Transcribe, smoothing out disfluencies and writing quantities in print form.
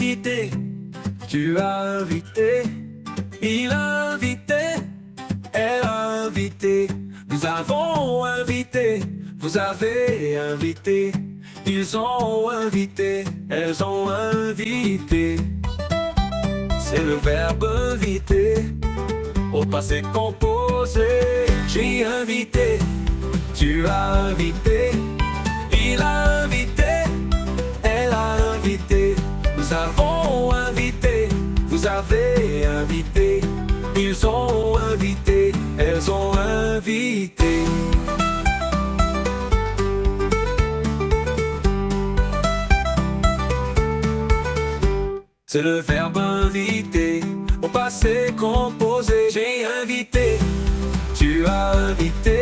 invité, tu as invité, il a invité, elle a invité, nous avons invité, vous avez invité, ils ont invité, elles ont invité. C'est le verbe inviter, au passé composé. J'ai invité, tu as invité, il a invité, elle a invité, nous avons invité, vous avez invité, ils ont invité, elles ont invité. C'est le verbe inviter, au passé composé. J'ai invité, tu as invité,